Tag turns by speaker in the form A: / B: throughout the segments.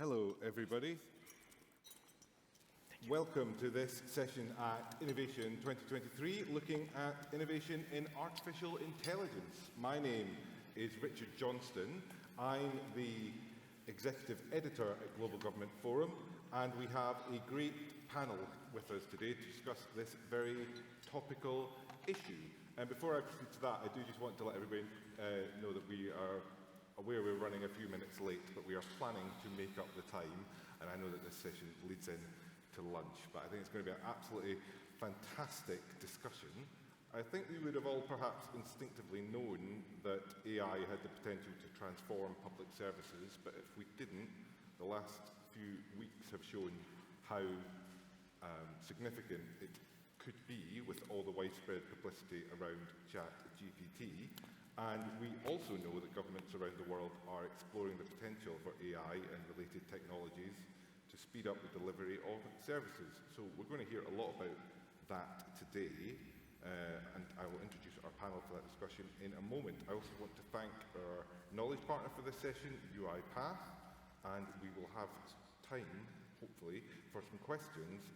A: Hello, everybody. Welcome to this session at Innovation 2023, looking at innovation in artificial intelligence. My name is Richard Johnston. I'm the Executive Editor at Global Government Forum, and we have a great panel with us today to discuss this very topical issue. And before I proceed to that, I do just want to let everybody know that we are aware we're running a few minutes late, but we are planning to make up the time, and I know that this session leads in to lunch, but I think it's going to be an absolutely fantastic discussion. I think we would have all perhaps instinctively known that AI had the potential to transform public services, but if we didn't, the last few weeks have shown how significant it could be with all the widespread publicity around ChatGPT. And we also know that governments around the world are exploring the potential for AI and related technologies to speed up the delivery of services. So we're going to hear a lot about that today, and I will introduce our panel for that discussion in a moment. I also want to thank our knowledge partner for this session, UiPath, and we will have time, hopefully, for some questions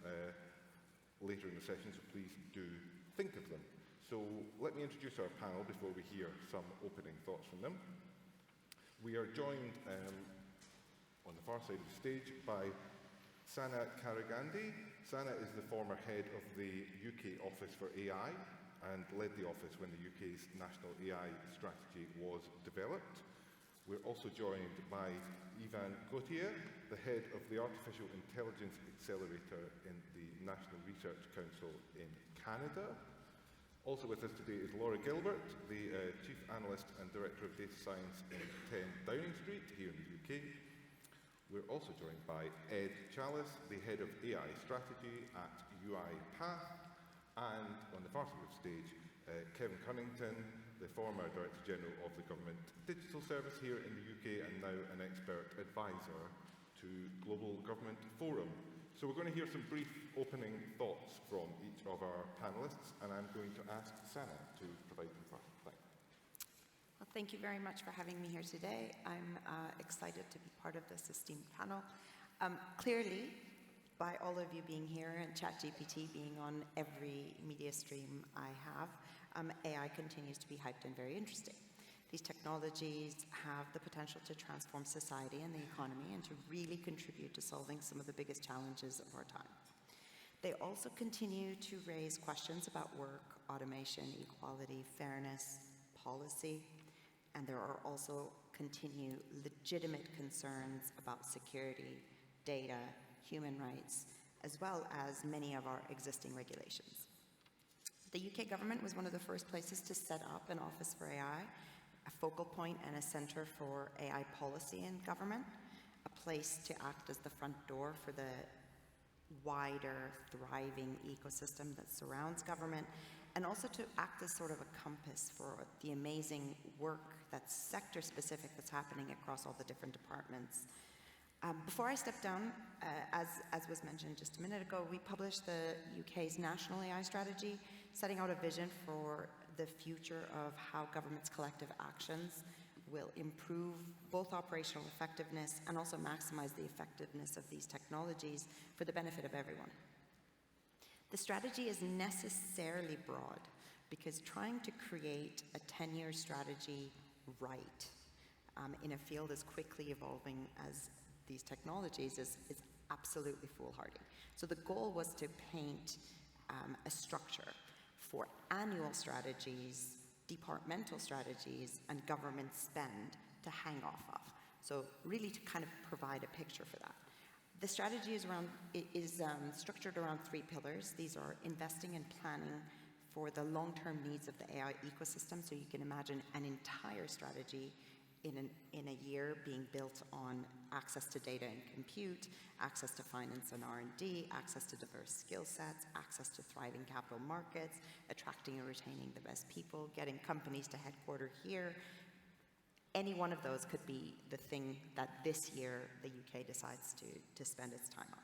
A: later in the session, so please do think of them. So let me introduce our panel before we hear some opening thoughts from them. We are joined on the far side of the stage by Sana Karagandhi. Sana is the former head of the UK Office for AI and led the office when the UK's national AI strategy was developed. We're also joined by Ivan Gauthier, the head of the Artificial Intelligence Accelerator in the National Research Council in Canada. Also with us today is Laura Gilbert, the Chief Analyst and Director of Data Science in 10 Downing Street here in the UK. We're also joined by Ed Chalice, the Head of AI Strategy at UiPath, and on the far side of the stage, Kevin Cunnington, the former Director General of the Government Digital Service here in the UK and now an expert advisor to Global Government Forum. So we're going to hear some brief opening thoughts from each of our panelists, and I'm going to ask Sana to provide them first. Thanks.
B: Well, thank you very much for having me here today. I'm excited to be part of this esteemed panel. Clearly, by all of you being here and ChatGPT being on every media stream I have, AI continues to be hyped and very interesting. These technologies have the potential to transform society and the economy and to really contribute to solving some of the biggest challenges of our time. They also continue to raise questions about work, automation, equality, fairness, policy, and there are also continue legitimate concerns about security, data, human rights, as well as many of our existing regulations. The UK government was one of the first places to set up an Office for AI, a focal point and a center for AI policy in government, a place to act as the front door for the wider, thriving ecosystem that surrounds government, and also to act as sort of a compass for the amazing work that's sector-specific that's happening across all the different departments. Before I step down, as was mentioned just a minute ago, we published the UK's national AI strategy, setting out a vision for the future of how government's collective actions will improve both operational effectiveness and also maximize the effectiveness of these technologies for the benefit of everyone. The strategy is necessarily broad because trying to create a 10-year strategy right in a field as quickly evolving as these technologies is absolutely foolhardy. So the goal was to paint a structure for annual strategies, departmental strategies, and government spend to hang off of. So really to kind of provide a picture for that. The strategy is structured around 3 pillars. These are investing and planning for the long-term needs of the AI ecosystem. So you can imagine an entire strategy in a year being built on access to data and compute, access to finance and R&D, access to diverse skill sets, access to thriving capital markets, attracting and retaining the best people, getting companies to headquarter here. Any one of those could be the thing that this year the UK decides to spend its time on.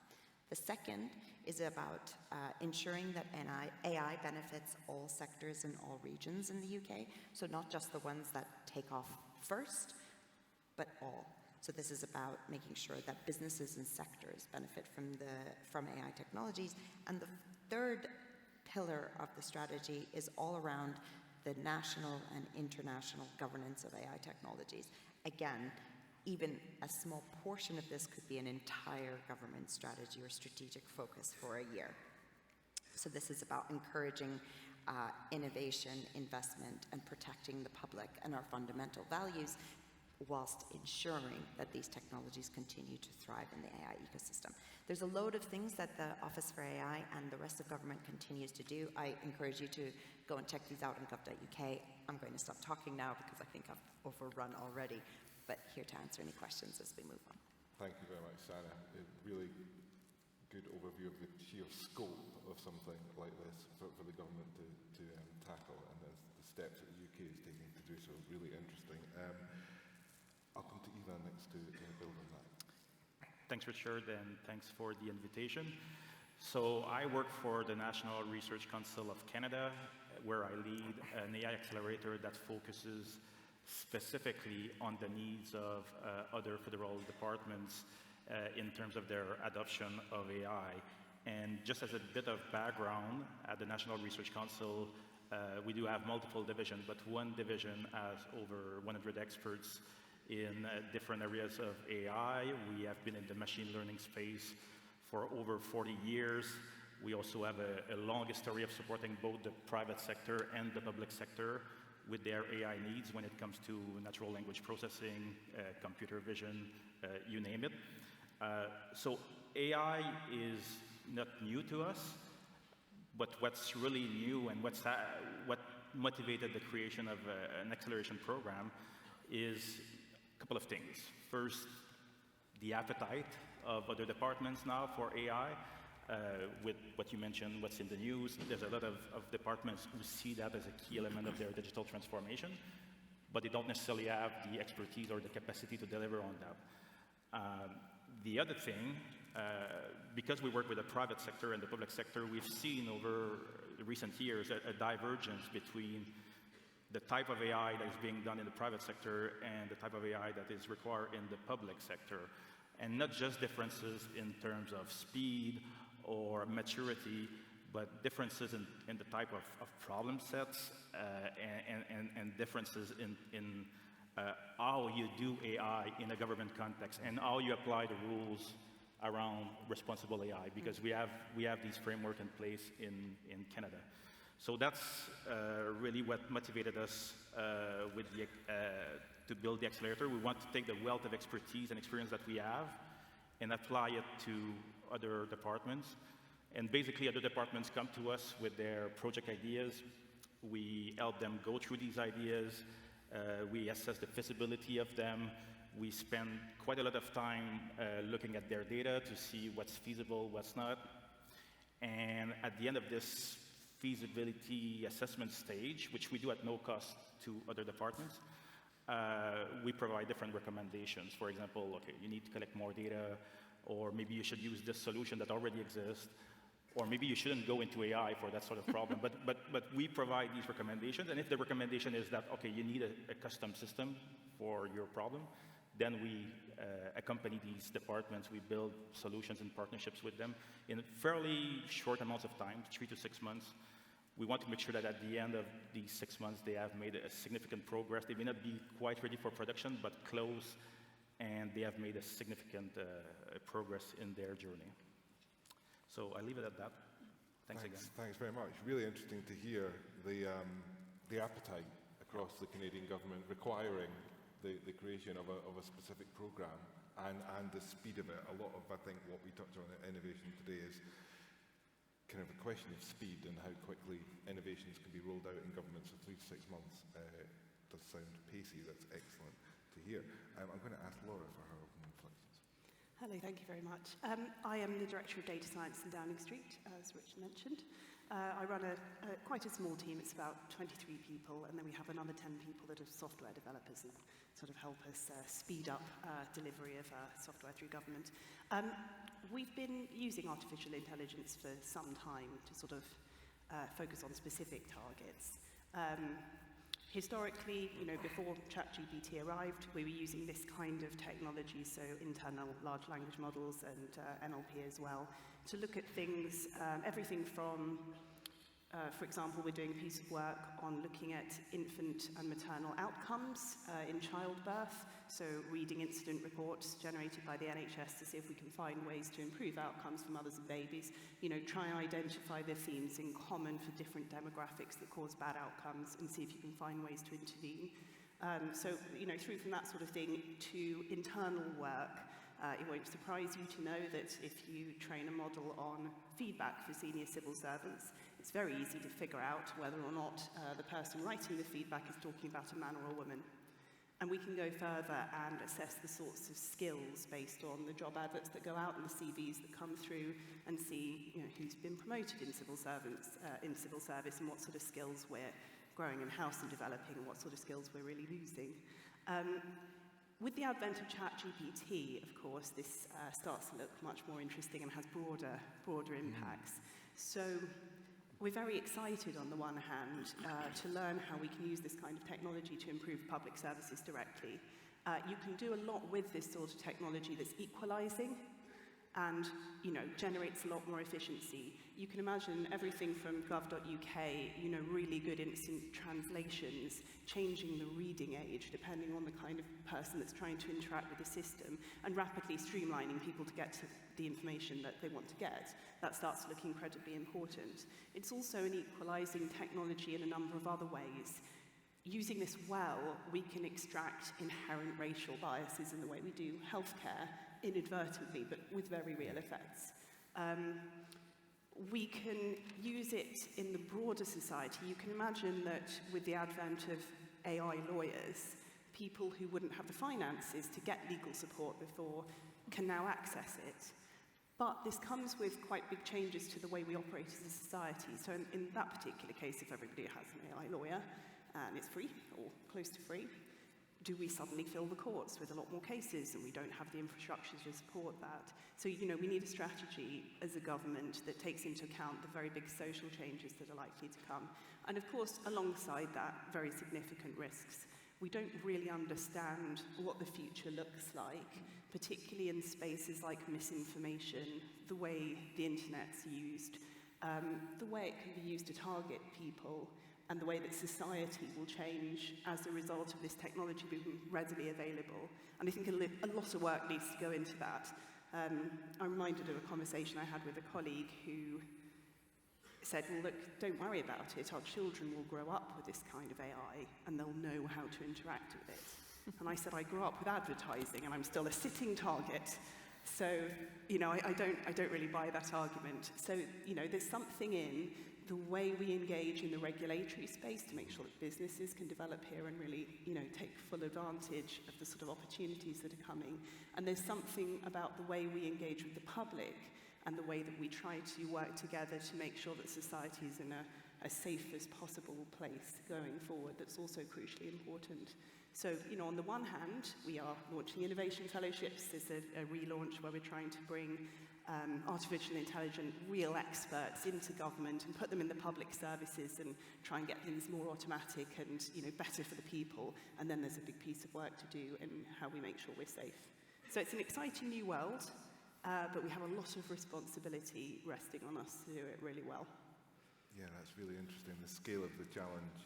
B: The second is about ensuring that AI benefits all sectors in all regions in the UK, so not just the ones that take off first, but all. So this is about making sure that businesses and sectors benefit from AI technologies. And the third pillar of the strategy is all around the national and international governance of AI technologies. Again, even a small portion of this could be an entire government strategy or strategic focus for a year. So this is about encouraging innovation, investment, and protecting the public and our fundamental values, whilst ensuring that these technologies continue to thrive in the AI ecosystem. There's a load of things that the Office for AI and the rest of government continues to do. I encourage you to go and check these out on gov.uk. I'm going to stop talking now because I think I've overrun already, but here to answer any questions as we move on.
A: Thank you very much, Sana. A really good overview of the sheer scope of something like this for the government to tackle, and the steps that the UK is taking to do so. Really interesting. I'll come to Eva next to build on that.
C: Thanks, Richard, and thanks for the invitation. So I work for the National Research Council of Canada, where I lead an AI accelerator that focuses specifically on the needs of other federal departments in terms of their adoption of AI. And just as a bit of background, at the National Research Council, we do have multiple divisions, but one division has over 100 experts in different areas of AI. We have been in the machine learning space for over 40 years. We also have a long history of supporting both the private sector and the public sector with their AI needs when it comes to natural language processing, computer vision, you name it. So AI is not new to us, but what's really new and what motivated the creation of an acceleration program is a couple of things. First, the appetite of other departments now for AI. With what you mentioned, what's in the news, there's a lot of departments who see that as a key element of their digital transformation, but they don't necessarily have the expertise or the capacity to deliver on that. The other thing, because we work with the private sector and the public sector, we've seen over the recent years a divergence between the type of AI that is being done in the private sector and the type of AI that is required in the public sector. And not just differences in terms of speed or maturity, but differences in the type of problem sets and differences in how you do AI in a government context and how you apply the rules around responsible AI, because we have these frameworks in place in Canada. So that's really what motivated us to build the accelerator. We want to take the wealth of expertise and experience that we have and apply it to other departments. And basically, other departments come to us with their project ideas. We help them go through these ideas. We assess the feasibility of them. We spend quite a lot of time looking at their data to see what's feasible, what's not. And at the end of this feasibility assessment stage, which we do at no cost to other departments, we provide different recommendations. For example, okay, you need to collect more data, or maybe you should use this solution that already exists, or maybe you shouldn't go into AI for that sort of problem. But we provide these recommendations, and if the recommendation is that, okay, you need a custom system for your problem, then we accompany these departments. We build solutions and partnerships with them in fairly short amounts of time, 3 to 6 months. We want to make sure that at the end of these 6 months, they have made a significant progress. They may not be quite ready for production, but close, and they have made a significant progress in their journey. So I leave it at that. Thanks again.
A: Thanks very much. Really interesting to hear the appetite across the Canadian government requiring the creation of a specific program and the speed of it. A lot of, I think, what we touched on in innovation today is kind of a question of speed and how quickly innovations can be rolled out in governments. So 3 to 6 months does sound pacey. That's excellent to hear. I'm going to ask Laura for her opening reflections.
D: Hello, thank you very much. I am the Director of Data Science in Downing Street, as Richard mentioned. I run quite a small team. It's about 23 people, and then we have another 10 people that are software developers and sort of help us speed up delivery of software through government. We've been using artificial intelligence for some time to sort of focus on specific targets. Historically, before ChatGPT arrived, we were using this kind of technology, so internal large language models and NLP as well, to look at things, everything from, for example, we're doing a piece of work on looking at infant and maternal outcomes in childbirth, so reading incident reports generated by the NHS to see if we can find ways to improve outcomes for mothers and babies, try and identify the themes in common for different demographics that cause bad outcomes and see if you can find ways to intervene. So, through from that sort of thing to internal work, it won't surprise you to know that if you train a model on feedback for senior civil servants, it's very easy to figure out whether or not the person writing the feedback is talking about a man or a woman. And we can go further and assess the sorts of skills based on the job adverts that go out and the CVs that come through and see who's been promoted in civil service and what sort of skills we're growing in-house and developing and what sort of skills we're really losing. With the advent of ChatGPT, of course, this starts to look much more interesting and has broader impacts. So we're very excited on the one hand to learn how we can use this kind of technology to improve public services directly. You can do a lot with this sort of technology that's equalizing and generates a lot more efficiency. You can imagine everything from gov.uk, really good instant translations, changing the reading age depending on the kind of person that's trying to interact with the system, and rapidly streamlining people to get to the information that they want to get. That starts to look incredibly important. It's also an equalizing technology in a number of other ways. Using this well, we can extract inherent racial biases in the way we do healthcare inadvertently, but with very real effects. We can use it in the broader society. You can imagine that with the advent of AI lawyers, people who wouldn't have the finances to get legal support before can now access it. But this comes with quite big changes to the way we operate as a society. So in that particular case, if everybody has an AI lawyer and it's free or close to free, do we suddenly fill the courts with a lot more cases and we don't have the infrastructure to support that? So, we need a strategy as a government that takes into account the very big social changes that are likely to come. And of course, alongside that, very significant risks. We don't really understand what the future looks like, particularly in spaces like misinformation, the way the internet's used, the way it can be used to target people, and the way that society will change as a result of this technology being readily available. And I think a lot of work needs to go into that. I'm reminded of a conversation I had with a colleague who said, well, look, don't worry about it. Our children will grow up with this kind of AI and they'll know how to interact with it. And I said, I grew up with advertising and I'm still a sitting target. So, I don't really buy that argument. So, there's something in the way we engage in the regulatory space to make sure that businesses can develop here and really, take full advantage of the sort of opportunities that are coming. And there's something about the way we engage with the public and the way that we try to work together to make sure that society is in as safe as possible place going forward that's also crucially important. So, on the one hand, we are launching innovation fellowships. There's a relaunch where we're trying to bring artificial intelligence, real experts into government and put them in the public services and try and get things more automatic and better for the people. And then there's a big piece of work to do in how we make sure we're safe. So it's an exciting new world, but we have a lot of responsibility resting on us to do it really well.
A: Yeah, that's really interesting, the scale of the challenge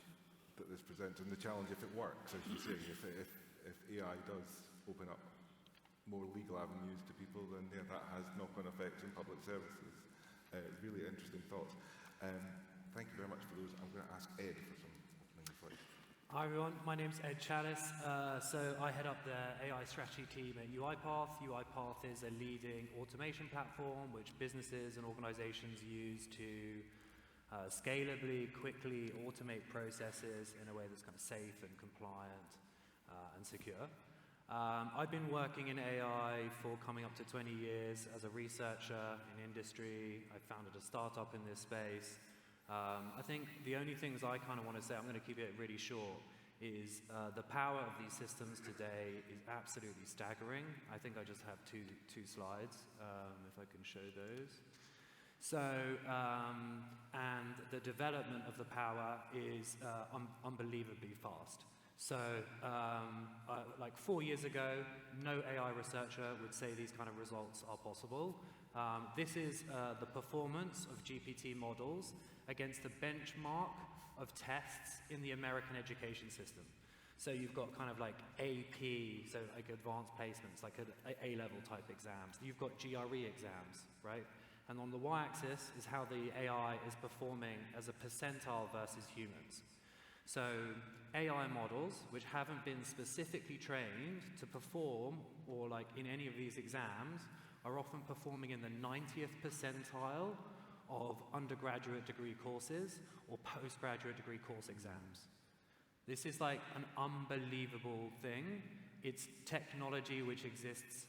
A: that this presents, and the challenge if it works, as you say, if AI does open up more legal avenues to people, then that has knock-on effects in public services. Really interesting thoughts. Thank you very much for those. I'm going to ask Ed for some opening reflections.
E: Hi everyone, my name's Ed Chalice. So I head up the AI strategy team at UiPath. UiPath is a leading automation platform which businesses and organizations use to scalably, quickly automate processes in a way that's kind of safe and compliant and secure. I've been working in AI for coming up to 20 years as a researcher in industry. I founded a startup in this space. I think the only things I kind of want to say, I'm going to keep it really short, is the power of these systems today is absolutely staggering. I think I just have two slides, if I can show those. So, and the development of the power is unbelievably fast. So, like 4 years ago, no AI researcher would say these kind of results are possible. This is the performance of GPT models against the benchmark of tests in the American education system. So you've got kind of like AP, so like advanced placements, like A-level type exams. You've got GRE exams, right? And on the y-axis is how the AI is performing as a percentile versus humans. So AI models, which haven't been specifically trained to perform, or like in any of these exams, are often performing in the 90th percentile of undergraduate degree courses or postgraduate degree course exams. This is like an unbelievable thing. It's technology which exists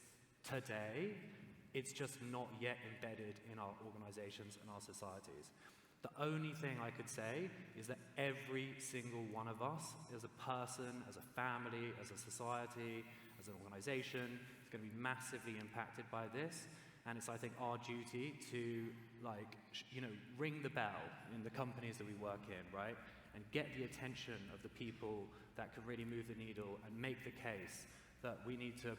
E: today. It's just not yet embedded in our organizations and our societies. The only thing I could say is that every single one of us, as a person, as a family, as a society, as an organization, is going to be massively impacted by this. And it's, I think, our duty to, like, ring the bell in the companies that we work in, right? And get the attention of the people that can really move the needle and make the case that we need to,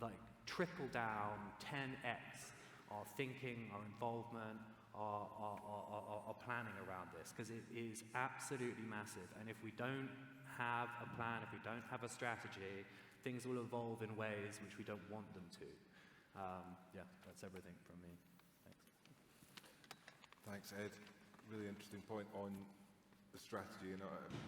E: like, trickle down 10x our thinking, our involvement, our planning around this, because it is absolutely massive. And if we don't have a plan, if we don't have a strategy, things will evolve in ways which we don't want them to. Yeah, that's everything from me. Thanks.
A: Thanks, Ed. Really interesting point on the strategy, and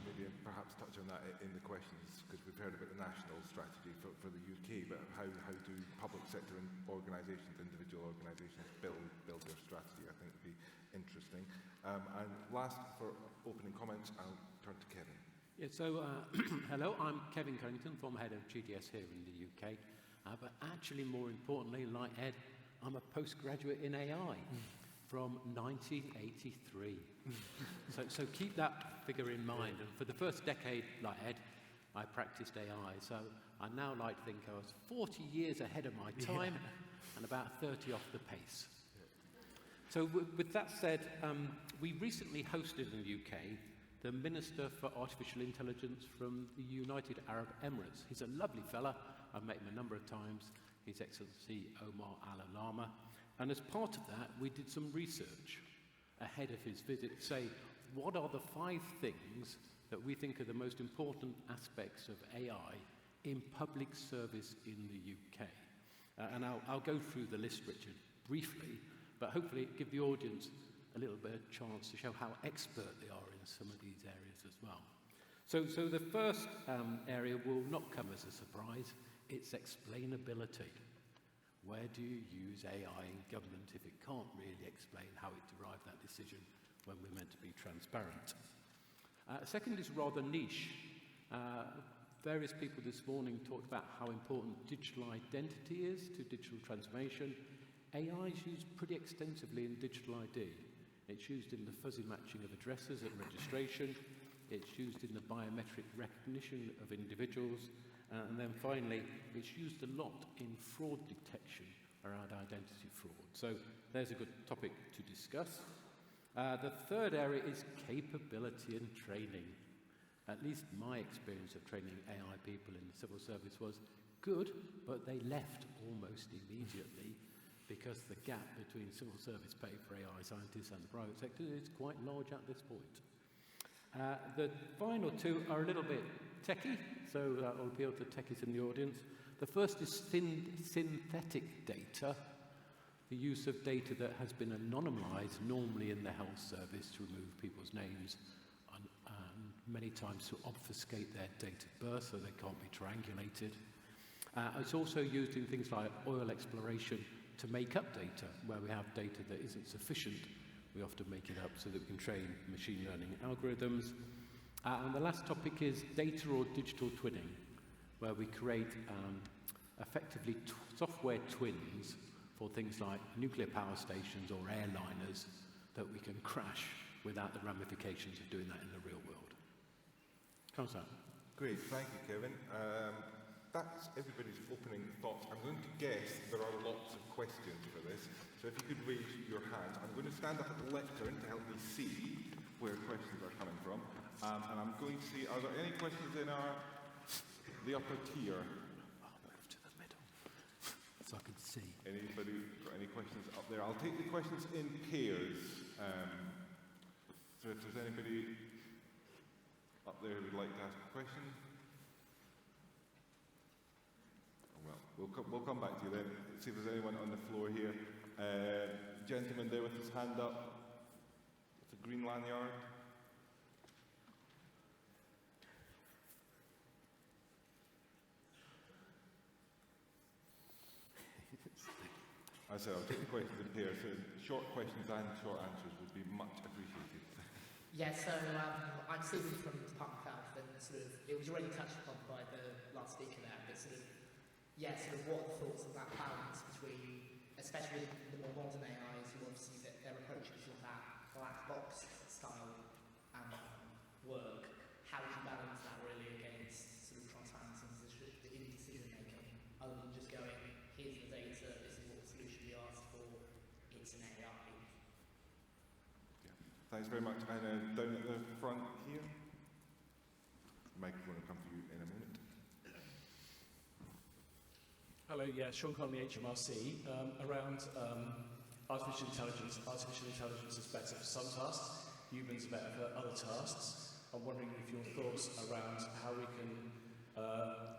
A: maybe perhaps touch on that in the questions, because we've heard about the national strategy for the UK, but how do public sector and organisations, individual organisations build their strategy, I think would be interesting. And last, for opening comments, I'll turn to Kevin.
F: Yeah, so hello, I'm Kevin Cunnington, former head of GDS here in the UK, but actually more importantly, like Ed, I'm a postgraduate in AI. From 1983. So keep that figure in mind. And for the first decade, like Ed, I practiced AI. So I now like to think I was 40 years ahead of my time and about 30 off the pace. So with that said, we recently hosted in the UK the Minister for Artificial Intelligence from the United Arab Emirates. He's a lovely fella. I've met him a number of times. His Excellency Omar Al-Alama. And as part of that, we did some research ahead of his visit to say, what are the 5 things that we think are the most important aspects of AI in public service in the UK? And I'll go through the list, Richard, briefly, but hopefully give the audience a little bit of chance to show how expert they are in some of these areas as well. So the first area will not come as a surprise. It's explainability. Where do you use AI in government if it can't really explain how it derived that decision when we're meant to be transparent? Second is rather niche. Various people this morning talked about how important digital identity is to digital transformation. AI is used pretty extensively in digital ID. It's used in the fuzzy matching of addresses at registration. It's used in the biometric recognition of individuals. And then finally, it's used a lot in fraud detection around identity fraud. So there's a good topic to discuss. The third area is capability and training. At least my experience of training AI people in the civil service was good, but they left almost immediately because the gap between civil service pay for AI scientists and the private sector is quite large at this point. The final 2 are a little bit techie, so I'll appeal to techies in the audience. The first is synthetic data, the use of data that has been anonymized, normally in the health service, to remove people's names, and many times to obfuscate their date of birth so they can't be triangulated. It's also used in things like oil exploration to make up data, where we have data that isn't sufficient. We often make it up so that we can train machine learning algorithms. And the last topic is data or digital twinning, where we create effectively software twins for things like nuclear power stations or airliners that we can crash without the ramifications of doing that in the real world. Councillor.
A: Great, thank you, Kevin. That's everybody's opening thoughts. I'm going to guess there are lots of questions for this, so So if you could raise your hand, I'm going to stand up at the lectern to help me see where questions are coming from. And I'm going to see, are there any questions in the upper tier?
F: I'll move to the middle so I can see.
A: Anybody got any questions up there? I'll take the questions in pairs. So if there's anybody up there who would like to ask a question, well, we'll come back to you then. See if there's anyone on the floor here. Gentleman there with his hand up, with the green lanyard. I said I'll take the questions in pairs, so short questions and short answers would be much appreciated.
G: Yeah, so I'm Stephen from Department of Health, and it was already touched upon by the last speaker there, but what are the thoughts of that balance between, especially the more modern AIs who obviously their approach is sort of that black box style work, how do you balance that really against sort of transparency in decision making, other than just going, here's the data, this is what the solution we asked for, it's an AI.
A: Thanks very much. And down at the front here. The microphone will come to you in a minute.
H: Hello, yeah, Sean Conley, HMRC. Around artificial intelligence. Artificial intelligence is better for some tasks, humans are better for other tasks. I'm wondering if your thoughts around how we can,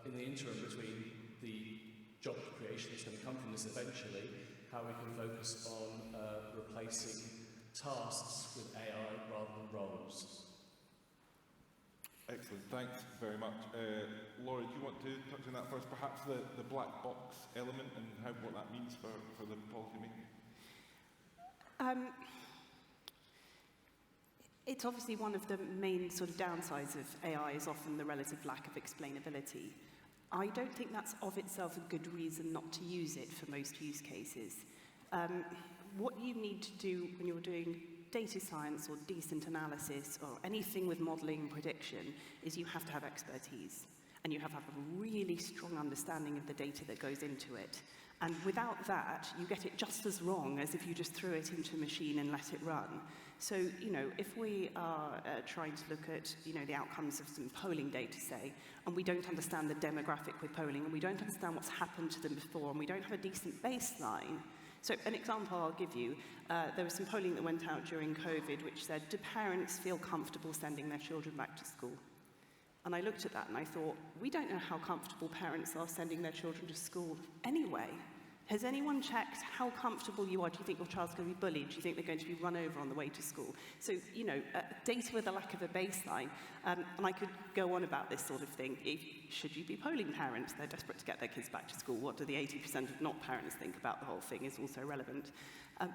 H: in the interim between the job creation that's going to come from this eventually, how we can focus on replacing tasks with AI rather than roles.
A: Excellent, thanks very much. Laura, do you want to touch on that first? Perhaps the black box element and what that means for the policy making?
D: It's obviously one of the main sort of downsides of AI is often the relative lack of explainability. I don't think that's of itself a good reason not to use it for most use cases. What you need to do when you're doing data science or decent analysis or anything with modeling and prediction is you have to have expertise and you have to have a really strong understanding of the data that goes into it. And without that, you get it just as wrong as if you just threw it into a machine and let it run. So, if we are trying to look at, the outcomes of some polling data, say, and we don't understand the demographic we're polling, and we don't understand what's happened to them before, and we don't have a decent baseline. So an example I'll give you, there was some polling that went out during COVID which said, do parents feel comfortable sending their children back to school? And I looked at that and I thought, we don't know how comfortable parents are sending their children to school anyway. Has anyone checked how comfortable you are? Do you think your child's going to be bullied? Do you think they're going to be run over on the way to school? So, data with a lack of a baseline, and I could go on about this sort of thing. Should you be polling parents? They're desperate to get their kids back to school. What do the 80% of not parents think about the whole thing is also relevant.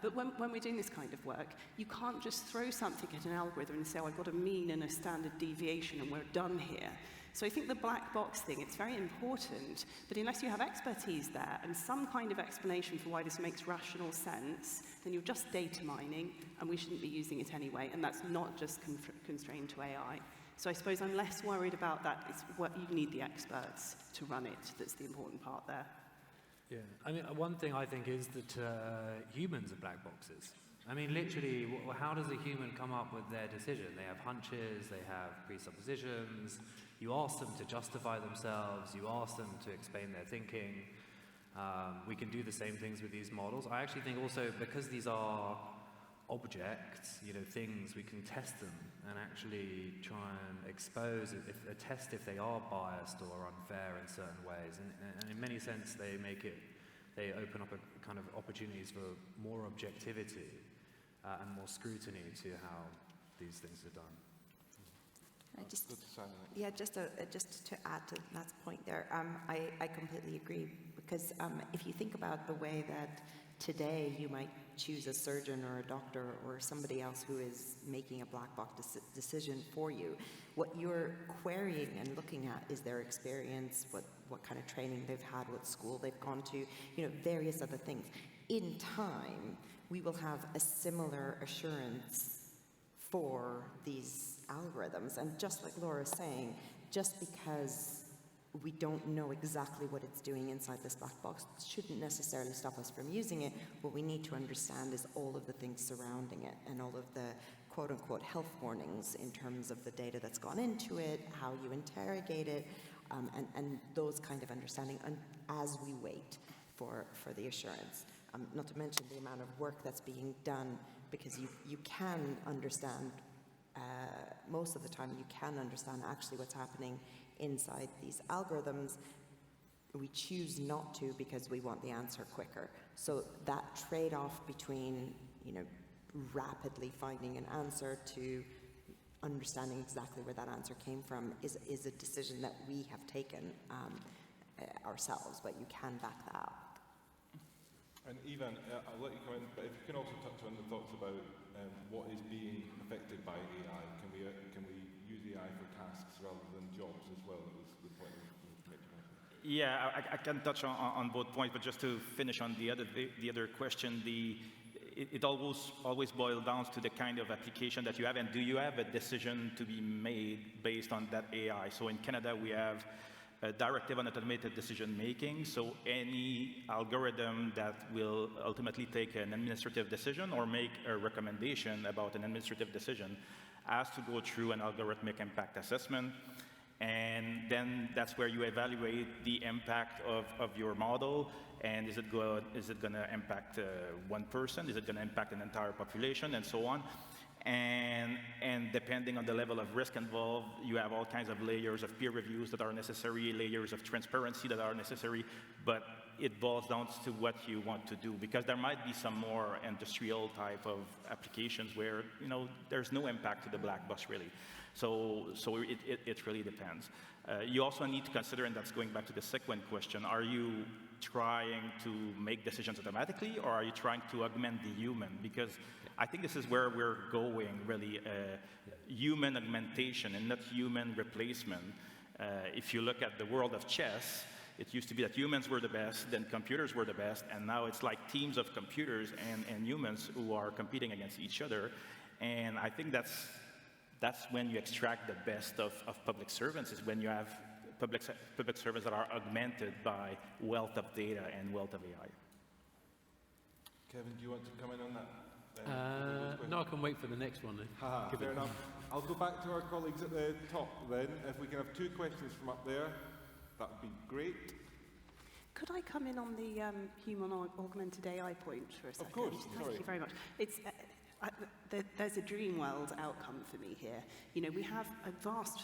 D: But when we're doing this kind of work, you can't just throw something at an algorithm and say, oh, I've got a mean and a standard deviation and we're done here. So I think the black box thing, it's very important, but unless you have expertise there and some kind of explanation for why this makes rational sense, then you're just data mining, and we shouldn't be using it anyway, and that's not just constrained to AI. So I suppose I'm less worried about that. It's what you need the experts to run it that's the important part there.
E: Yeah, I mean, one thing I think is that humans are black boxes. I mean, literally, how does a human come up with their decision? They have hunches, they have presuppositions. You ask them to justify themselves, you ask them to explain their thinking. We can do the same things with these models. I actually think also because these are objects, things, we can test them and actually try and expose, test if they are biased or unfair in certain ways. And in many sense, they open up a kind of opportunities for more objectivity and more scrutiny to how these things are done.
B: Just to add to Matt's point there, I completely agree, because if you think about the way that today you might choose a surgeon or a doctor or somebody else who is making a black box decision for you, what you're querying and looking at is their experience, what kind of training they've had, what school they've gone to, various other things. In time, we will have a similar assurance for these algorithms. And just like Laura's saying, just because we don't know exactly what it's doing inside this black box. It shouldn't necessarily stop us from using it. What we need to understand is all of the things surrounding it and all of the quote-unquote health warnings in terms of the data that's gone into it, how you interrogate it, and those kind of understanding as we wait for the assurance. Not to mention the amount of work that's being done, because you can understand, most of the time you can understand actually what's happening inside these algorithms. We choose not to because we want the answer quicker. So that trade-off between, rapidly finding an answer to understanding exactly where that answer came from is a decision that we have taken ourselves, but you can back that up.
A: And Ivan, I'll let you come in, but if you can also touch on the thoughts about what is being affected by AI. Can we use AI for tasks rather than jobs as well? That was the point of the
C: Yeah, I can touch on both points, but just to finish on the other question, it always boils down to the kind of application that you have, and do you have a decision to be made based on that AI? So in Canada, we have a directive on automated decision making. So any algorithm that will ultimately take an administrative decision or make a recommendation about an administrative decision has to go through an algorithmic impact assessment. And then that's where you evaluate the impact of your model. And is it going to impact one person? Is it going to impact an entire population? And so on. And depending on the level of risk involved, you have all kinds of layers of peer reviews that are necessary, layers of transparency that are necessary, but it boils down to what you want to do, because there might be some more industrial type of applications where, there's no impact to the black box really. So it really depends. You also need to consider, and that's going back to the second question, are you trying to make decisions automatically, or are you trying to augment the human? Because I think this is where we're going, really, human augmentation and not human replacement. If you look at the world of chess, it used to be that humans were the best, then computers were the best, and now it's like teams of computers and humans who are competing against each other. And I think that's when you extract the best of public servants, is when you have public servants that are augmented by wealth of data and wealth of AI.
A: Kevin, do you want to come in on that?
F: No, I can wait for the next one then.
A: Fair enough. I'll go back to our colleagues at the top then. If we can have two questions from up there, that would be great.
D: Could I come in on the human augmented AI point for a second?
A: Of course.
D: Thank you very much. There's a dream world outcome for me here. We have a vast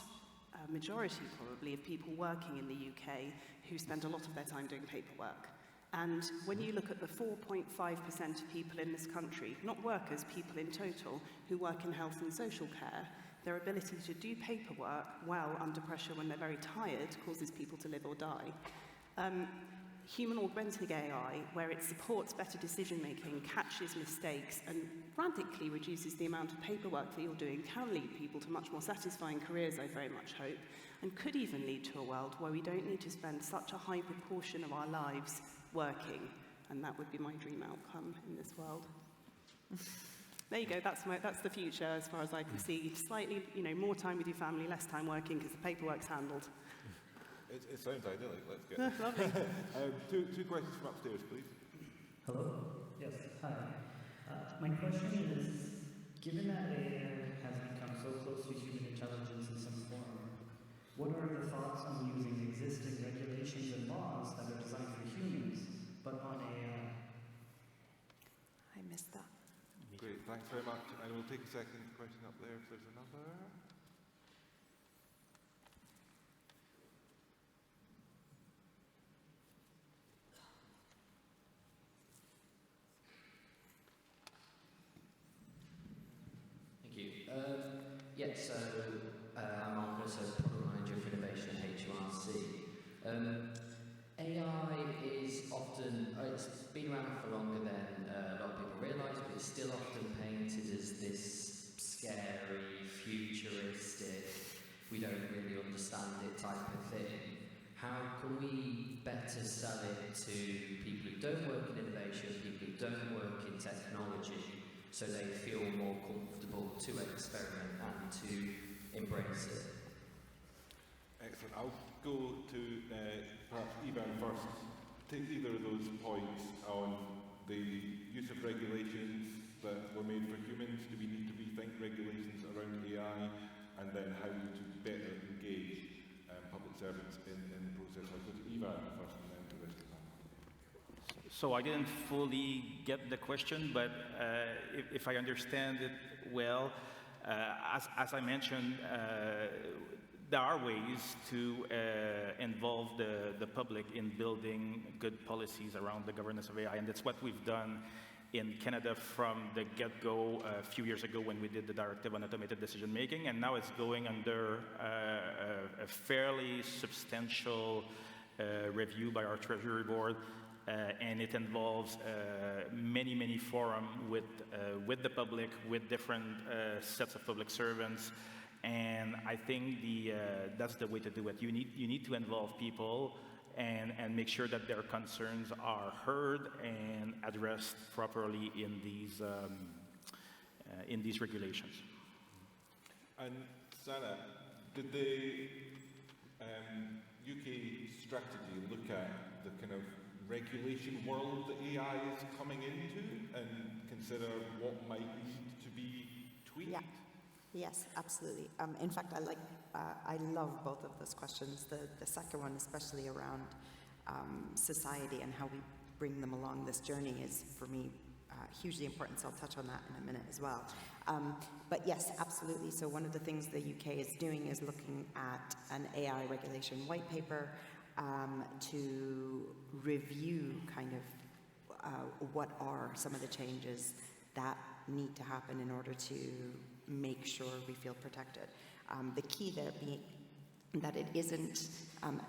D: majority, probably, of people working in the UK who spend a lot of their time doing paperwork. And when you look at the 4.5% of people in this country, not workers, people in total, who work in health and social care, their ability to do paperwork well under pressure when they're very tired causes people to live or die. Human augmented AI, where it supports better decision-making, catches mistakes, and radically reduces the amount of paperwork that you're doing, can lead people to much more satisfying careers, I very much hope, and could even lead to a world where we don't need to spend such a high proportion of our lives working, and that would be my dream outcome in this world. There you go, that's the future as far as I can see. Slightly, more time with your family, less time working because the paperwork's handled.
A: It sounds idyllic. Let's get it.
D: Lovely.
A: Two questions from upstairs, please.
I: Hello? Yes, hi. My question is, given that AI has become so close to human intelligence in some form, what are the thoughts on using existing regulations and laws that are designed for humans, but on AI?
B: I missed that.
A: Great, thanks very much. And we'll take a second question up there if there's another.
J: I'm Marcus, Product Manager for Innovation at HMRC. AI is often, it's been around for longer than a lot of people realise, but it's still often painted as this scary, futuristic, we don't really understand it type of thing. How can we better sell it to people who don't work in innovation, people who don't work in technology, so they feel more comfortable to experiment and to embrace it?
A: Excellent. I'll go to perhaps Ivan first. Take either of those points on the use of regulations that were made for humans. Do we need to rethink regulations around AI? And then how to better engage public servants in the process. I'll go to Ivan first and then the rest of the panel.
C: So I didn't fully get the question, but if I understand it well, as I mentioned, there are ways to involve the public in building good policies around the governance of AI, and that's what we've done in Canada from the get-go a few years ago when we did the Directive on Automated Decision Making, and now it's going under a fairly substantial review by our Treasury Board, and it involves many forums with the public, with different sets of public servants, and I think that's the way to do it. You need to involve people and make sure that their concerns are heard and addressed properly in these regulations.
A: And Sarah, did the UK strategy look at the kind of regulation world that AI is coming into and consider what might need to be tweaked?
B: Yeah. Yes, absolutely. In fact, I love both of those questions. The second one, especially around society and how we bring them along this journey, is for me hugely important. So I'll touch on that in a minute as well. But yes, absolutely. So one of the things the UK is doing is looking at an AI regulation white paper to review kind of what are some of the changes that need to happen in order to make sure we feel protected. The key there being that it isn't,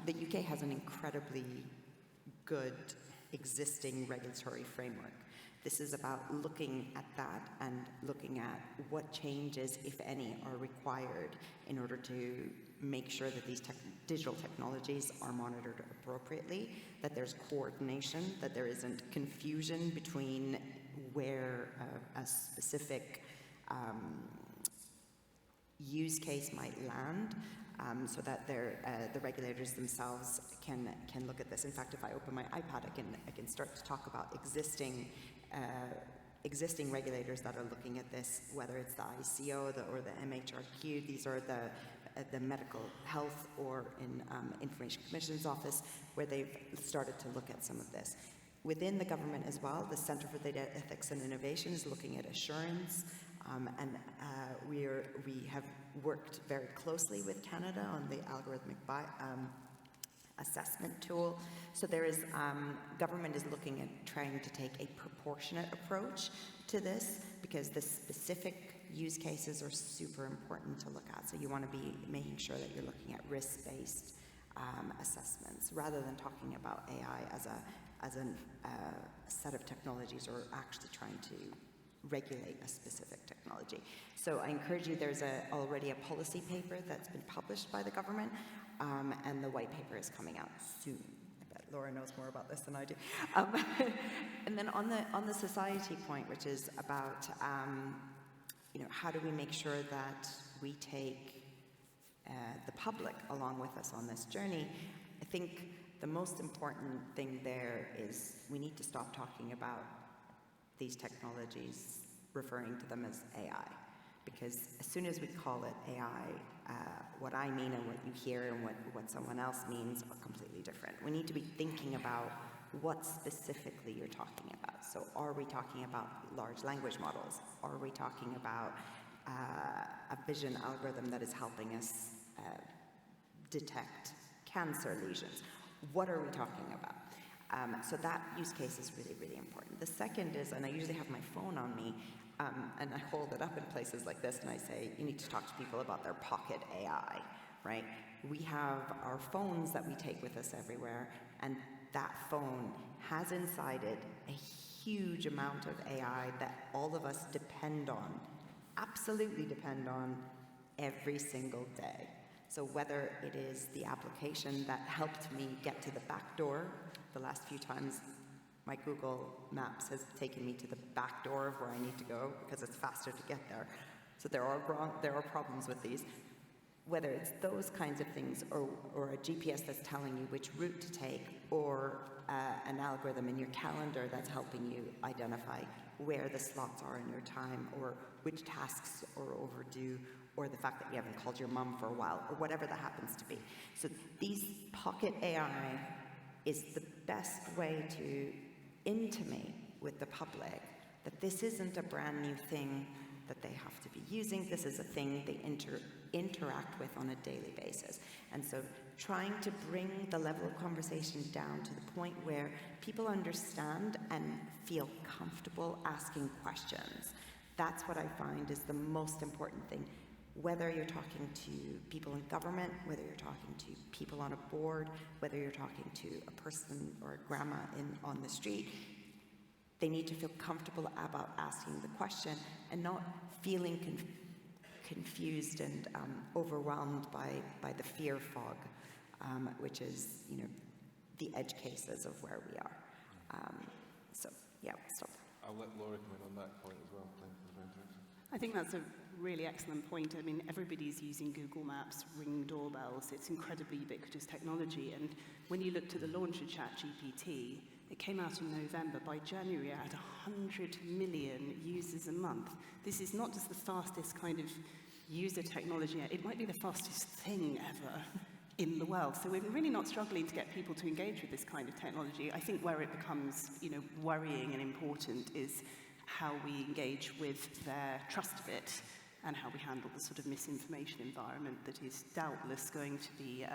B: the UK has an incredibly good existing regulatory framework. This is about looking at that and looking at what changes, if any, are required in order to make sure that these digital technologies are monitored appropriately, that there's coordination, that there isn't confusion between where a specific use case might land, so that the regulators themselves can look at this. In fact, if I open my iPad, I can start to talk about existing regulators that are looking at this, whether it's the ICO or the MHRQ. These are the medical health or in Information Commission's office, where they've started to look at some of this. Within the government as well, the Centre for Data Ethics and Innovation is looking at assurance, and we have worked very closely with Canada on the algorithmic assessment tool. So there is, government is looking at trying to take a proportionate approach to this, because the specific use cases are super important to look at. So you want to be making sure that you're looking at risk-based assessments, rather than talking about AI as a set of technologies, or actually trying to regulate a specific technology. So I encourage you, there's already a policy paper that's been published by the government, and the white paper is coming out soon. I bet Laura knows more about this than I do. And then on the society point, which is about how do we make sure that we take the public along with us on this journey? I think the most important thing there is we need to stop talking about these technologies, referring to them as AI. Because as soon as we call it AI, what I mean and what you hear and what someone else means are completely different. We need to be thinking about what specifically you're talking about. So are we talking about large language models? Are we talking about a vision algorithm that is helping us detect cancer lesions? What are we talking about? So that use case is really, really important. The second is, and I usually have my phone on me, and I hold it up in places like this, and I say, you need to talk to people about their pocket AI, right? We have our phones that we take with us everywhere, and that phone has inside it a huge amount of AI that all of us depend on, absolutely depend on, every single day. So whether it is the application that helped me get to the back door, the last few times my Google Maps has taken me to the back door of where I need to go because it's faster to get there. So there are problems with these. whether it's those kinds of things or a GPS that's telling you which route to take, or an algorithm in your calendar that's helping you identify where the slots are in your time, or which tasks are overdue, or the fact that you haven't called your mum for a while, or whatever that happens to be. So these pocket AI is the best way to intimate with the public that this isn't a brand new thing that they have to be using. This is a thing they interact with on a daily basis. And so trying to bring the level of conversation down to the point where people understand and feel comfortable asking questions. That's what I find is the most important thing. Whether you're talking to people in government, whether you're talking to people on a board, whether you're talking to a person or a grandma on the street, they need to feel comfortable about asking the question and not feeling confused and overwhelmed by the fear fog, which is, the edge cases of where we are. So, yeah, stop.
A: I'll let Laura come in on that point as well. Thank you for the interest.
D: I think that's a really excellent point. I mean, everybody's using Google Maps, Ring doorbells. It's incredibly ubiquitous technology. And when you looked at the launch of ChatGPT, it came out in November. By January, it had 100 million users a month. This is not just the fastest kind of user technology. It might be the fastest thing ever in the world. So we're really not struggling to get people to engage with this kind of technology. I think where it becomes, worrying and important is how we engage with their trust of it and how we handle the sort of misinformation environment that is doubtless going to be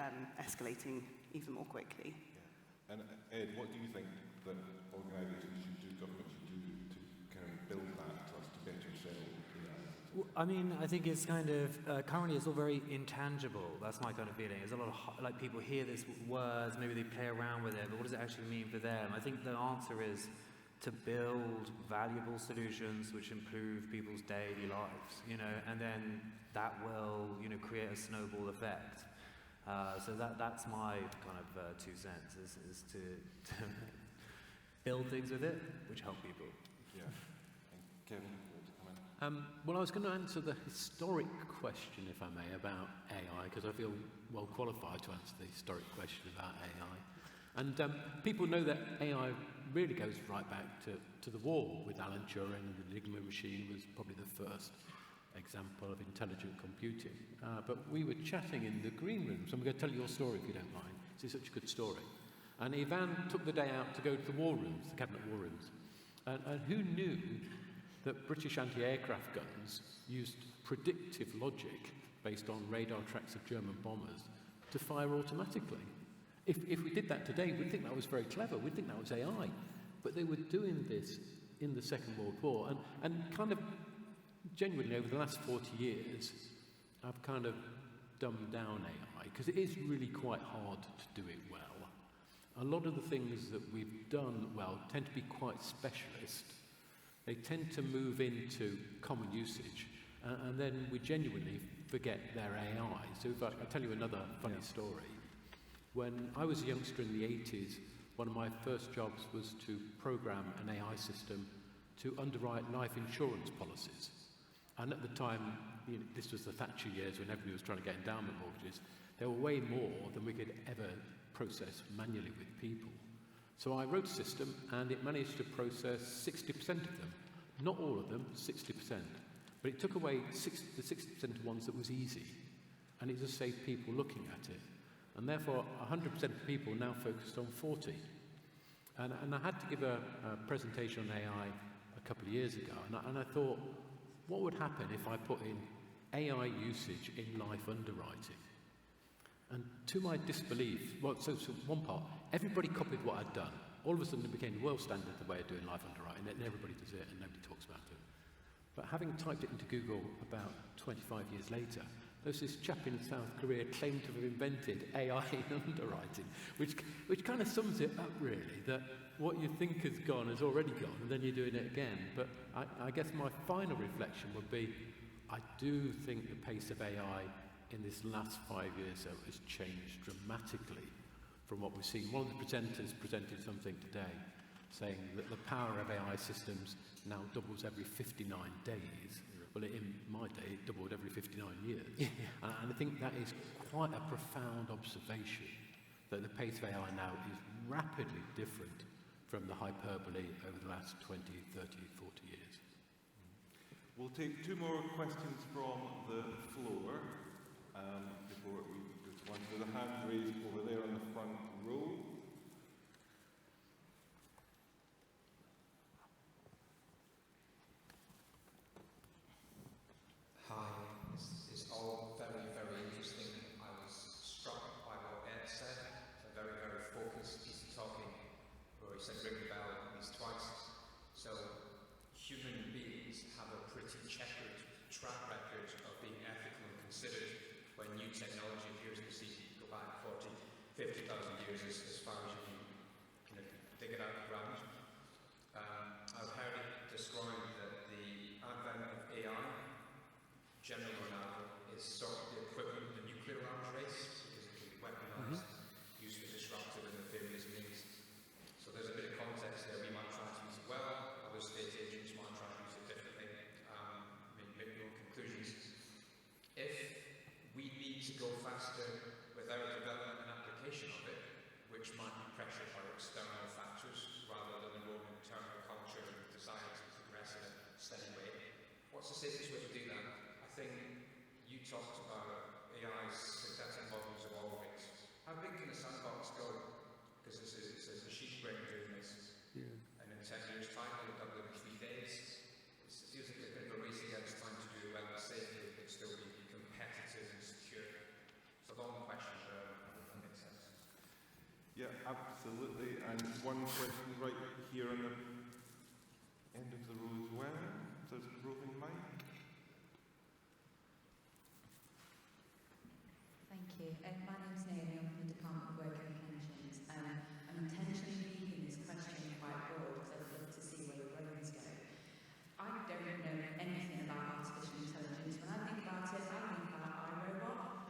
D: escalating even more quickly.
A: Yeah. And Ed, what do you think that organisations should do, government should do to kind of build that trust to better sell AI?
E: Well, I mean, I think it's kind of, currently it's all very intangible. That's my kind of feeling. There's a lot of, people hear these words, maybe they play around with it, but what does it actually mean for them? I think the answer is to build valuable solutions which improve people's daily lives, and then that will, create a snowball effect. So that's my kind of 2 cents, is to build things with it which help people.
A: Yeah. And Kevin, you want to come in?
F: Well, I was going to answer the historic question, if I may, about AI, because I feel well qualified to answer the historic question about AI. And people know that AI really goes right back to the war with Alan Turing, and the Enigma machine was probably the first example of intelligent computing. But we were chatting in the green rooms. I'm going to tell you your story if you don't mind. It's such a good story. And Ivan took the day out to go to the war rooms, the cabinet war rooms. And who knew that British anti-aircraft guns used predictive logic based on radar tracks of German bombers to fire automatically? If we did that today, we'd think that was very clever. We'd think that was AI. But they were doing this in the Second World War. And kind of genuinely, over the last 40 years, I've kind of dumbed down AI, because it is really quite hard to do it well. A lot of the things that we've done well tend to be quite specialist. They tend to move into common usage, and then we genuinely forget their AI. So if I'll tell you another funny story. When I was a youngster in the 80s, one of my first jobs was to program an AI system to underwrite life insurance policies. And at the time, this was the Thatcher years when everybody was trying to get endowment mortgages, there were way more than we could ever process manually with people. So I wrote a system, and it managed to process 60% of them. Not all of them, 60%. But it took away the 60% of ones that was easy, and it just saved people looking at it. And therefore, 100% of people now focused on 40. And I had to give a presentation on AI a couple of years ago, and I thought, what would happen if I put in AI usage in life underwriting? And to my disbelief, so one part, everybody copied what I'd done. All of a sudden it became the world standard, the way of doing life underwriting, and everybody does it and nobody talks about it. But having typed it into Google about 25 years later, there's this chap in South Korea claimed to have invented AI in underwriting, which kind of sums it up, really, that what you think has gone has already gone, and then you're doing it again. But I guess my final reflection would be, I do think the pace of AI in this last 5 years has changed dramatically from what we've seen. One of the presenters presented something today saying that the power of AI systems now doubles every 59 days. Well, in my day, it doubled every 59 years. And I think that is quite a profound observation, that the pace of AI now is rapidly different from the hyperbole over the last 20, 30, 40 years.
A: We'll take 2 more questions from the floor before we go to one. There's a hand raised over there on the front row.
K: Hi, this is all very, very interesting. I was struck by what Ed said. It's a very, very focused piece of talking, where he said ring the bell at least twice. So human beings have a pretty checkered track record of being ethical and considered when new technology appears. We see go back 40, 50,000 years as far as you can dig it out of the ground. I've heard it described that the advent of AI, general or narrow, is sort of the equivalent of the nuclear arms race, because it can be weaponized, used for disruptive and nefarious means. So there's a bit of context there. We might try to use it well, other state agents might try to use it differently, make your own conclusions. If we need to go faster without development and application of it, which might be pressured by external factors rather than our own internal culture and desire to progress in a steady way, what's the safest way to do that? I think you talked about AI's synthetic models evolving. How big can the sandbox go? Because this is a sheep brain doing this. And in 10 years' time, it'll double in 3 days. It feels like a bit of a race against time to do it well and safely, but still be competitive and secure. It's a long question, but I hope that makes sense.
A: Yeah, absolutely. And one question right here on the end of the row as well. There's a roving mic.
L: Thank you. My name's Naomi. I'm from the Department of Work and Pensions. I'm intentionally leaving this question quite broad because I'd love to see where the brains go. I don't know anything about artificial intelligence. When I think about it, I think about iRobot.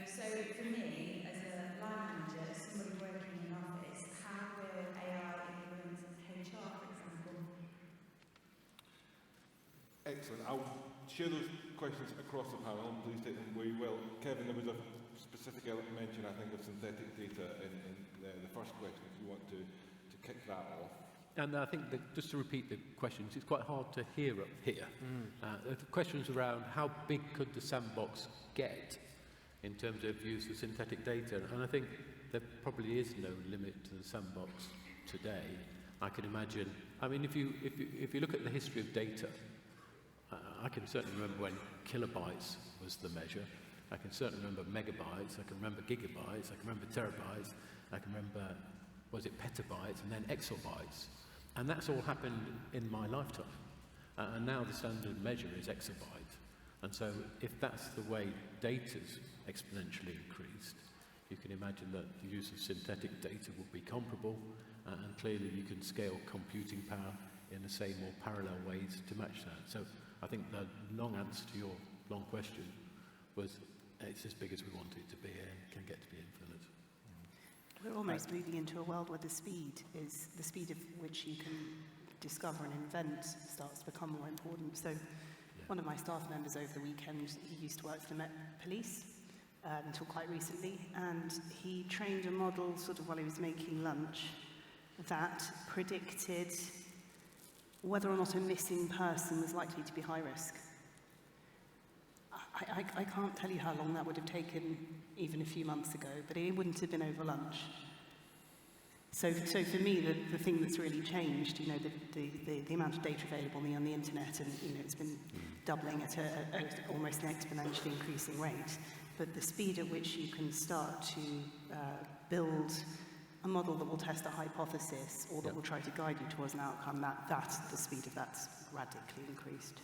L: So for me, as a line manager, as somebody working in an office, how will AI influence HR, for example?
A: Excellent. I'll share those questions across the panel. Please take them where you will. Kevin, there was a specific mention, I think, of synthetic data in the first question, if you want to kick that off.
F: And I think that, just to repeat the questions, it's quite hard to hear up here. The questions around how big could the sandbox get in terms of use of synthetic data, and I think there probably is no limit to the sandbox today. I can imagine, I mean, if you look at the history of data, I can certainly remember when kilobytes was the measure. I can certainly remember megabytes, I can remember gigabytes, I can remember terabytes, I can remember, was it petabytes, and then exabytes. And that's all happened in my lifetime. And now the standard measure is exabyte. And so if that's the way data's exponentially increased, you can imagine that the use of synthetic data will be comparable, and clearly you can scale computing power in the same or parallel ways to match that. So I think the long answer to your long question was it's as big as we want it to be and can get to be infinite.
D: We're almost moving into a world where the speed of which you can discover and invent starts to become more important. So one of my staff members over the weekend, he used to work for the Met Police until quite recently, and he trained a model sort of while he was making lunch that predicted whether or not a missing person was likely to be high risk. I can't tell you how long that would have taken even a few months ago, but it wouldn't have been over lunch. So for me, the thing that's really changed, you know, the amount of data available on the internet, and you know, it's been doubling at almost an exponentially increasing rate. But the speed at which you can start to build a model that will test a hypothesis or that will try to guide you towards an outcome, that's the speed of that's radically increased.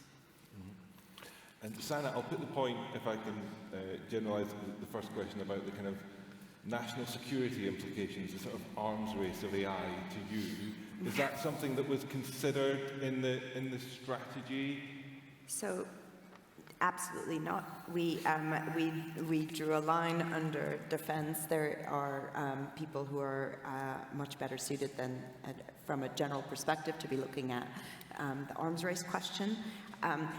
A: And Sana, I'll put the point, if I can generalise the first question about the kind of national security implications, the sort of arms race of AI to you. Is that something that was considered in the strategy?
B: So Absolutely not. We drew a line under defence. There are people who are much better suited than, from a general perspective, to be looking at the arms race question.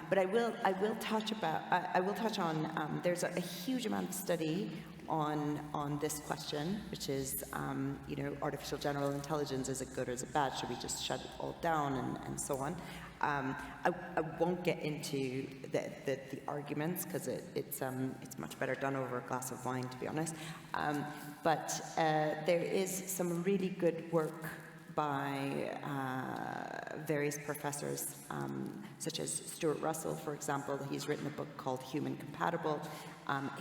B: But I will touch on. There's a huge amount of study on this question, which is, artificial general intelligence, is it good or is it bad? Should we just shut it all down and so on? I won't get into the arguments, because it's much better done over a glass of wine, to be honest. But there is some really good work by various professors, such as Stuart Russell, for example. He's written a book called Human Compatible.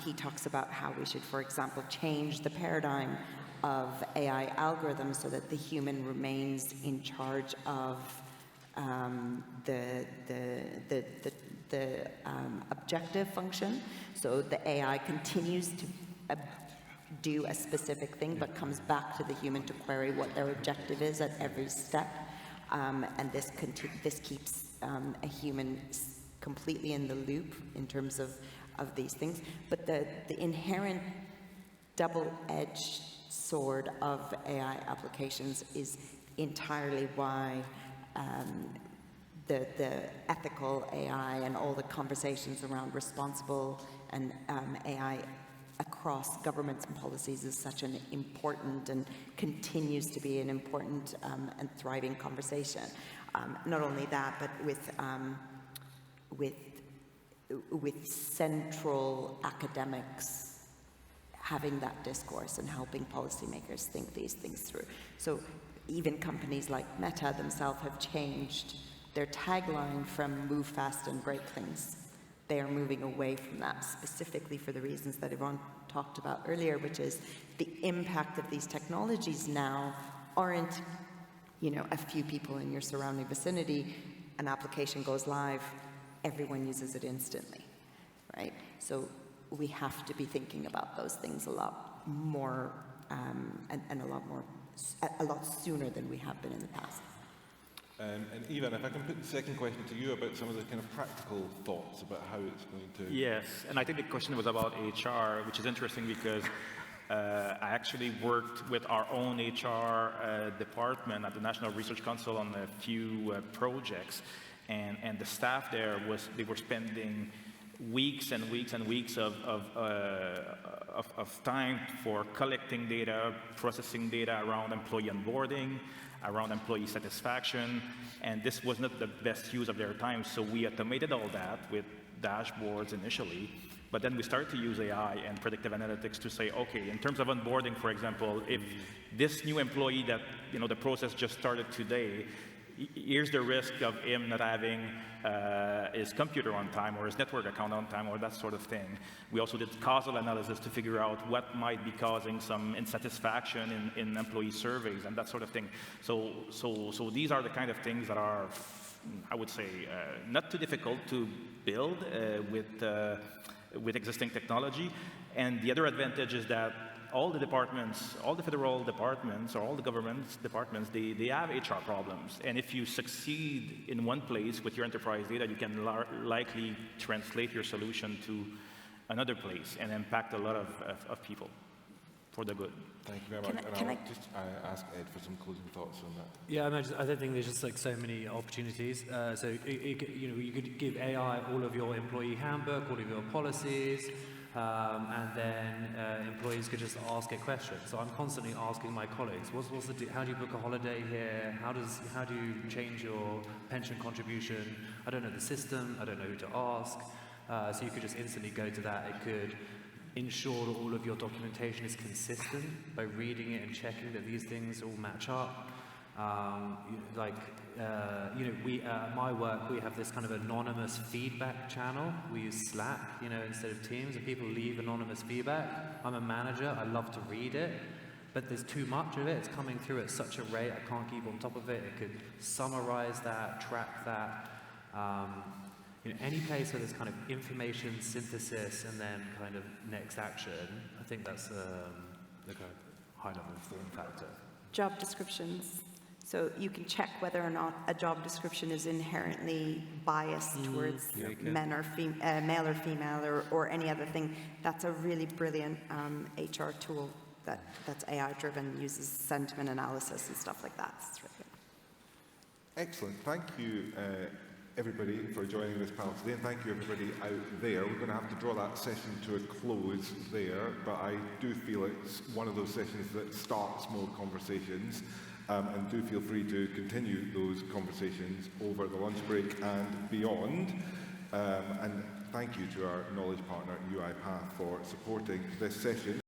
B: He talks about how we should, for example, change the paradigm of AI algorithms so that the human remains in charge of the objective function. So the AI continues to do a specific thing, but comes back to the human to query what their objective is at every step. And this keeps a human completely in the loop in terms of these things. But the inherent double-edged sword of AI applications is entirely why the ethical AI and all the conversations around responsible and AI across governments and policies is such an important, and continues to be an important and thriving conversation. Not only that, but with central academics having that discourse and helping policymakers think these things through. So even companies like Meta themselves have changed their tagline from move fast and break things. They are moving away from that, specifically for the reasons that Yvonne talked about earlier, which is the impact of these technologies now aren't, a few people in your surrounding vicinity. An application goes live, everyone uses it instantly, right? So we have to be thinking about those things a lot more, and a lot sooner than we have been in the past.
A: And Ivan, if I can put the second question to you about some of the kind of practical thoughts about how it's going to...
C: Yes, and I think the question was about HR, which is interesting because I actually worked with our own HR department at the National Research Council on a few projects, and the staff there they were spending weeks and weeks and weeks of time for collecting data, processing data around employee onboarding, around employee satisfaction, and this was not the best use of their time, so we automated all that with dashboards initially, but then we started to use AI and predictive analytics to say, okay, in terms of onboarding, for example, if this new employee that, the process just started today, here's the risk of him not having his computer on time or his network account on time or that sort of thing. We also did causal analysis to figure out what might be causing some insatisfaction in employee surveys and that sort of thing. So these are the kind of things that are, I would say, not too difficult to build with existing technology. And the other advantage is that all the departments, all the federal departments, or all the government departments, they have HR problems. And if you succeed in one place with your enterprise data, you can likely translate your solution to another place and impact a lot of people for the good.
A: Thank you very much. And I'll just ask Ed for some closing thoughts on that.
E: Yeah, I don't think there's just so many opportunities. So you could give AI all of your employee handbook, all of your policies. And then employees could just ask it questions. So I'm constantly asking my colleagues, how do you book a holiday here? How do you change your pension contribution? I don't know the system. I don't know who to ask. So you could just instantly go to that. It could ensure that all of your documentation is consistent by reading it and checking that these things all match up. My work, we have this kind of anonymous feedback channel. We use Slack, instead of Teams, and people leave anonymous feedback. I'm a manager, I love to read it, but there's too much of it. It's coming through at such a rate, I can't keep on top of it. It could summarize that, track that. Any place where there's kind of information synthesis and then kind of next action, I think that's the kind of high-level form factor.
B: Job descriptions. So you can check whether or not a job description is inherently biased towards men or male or female or any other thing. That's a really brilliant HR tool that's AI-driven, uses sentiment analysis and stuff like that. It's really good.
A: Excellent. Thank you, everybody, for joining this panel today, and thank you, everybody out there. We're going to have to draw that session to a close there, but I do feel it's one of those sessions that starts more conversations, and do feel free to continue those conversations over the lunch break and beyond. And thank you to our knowledge partner, UiPath, for supporting this session.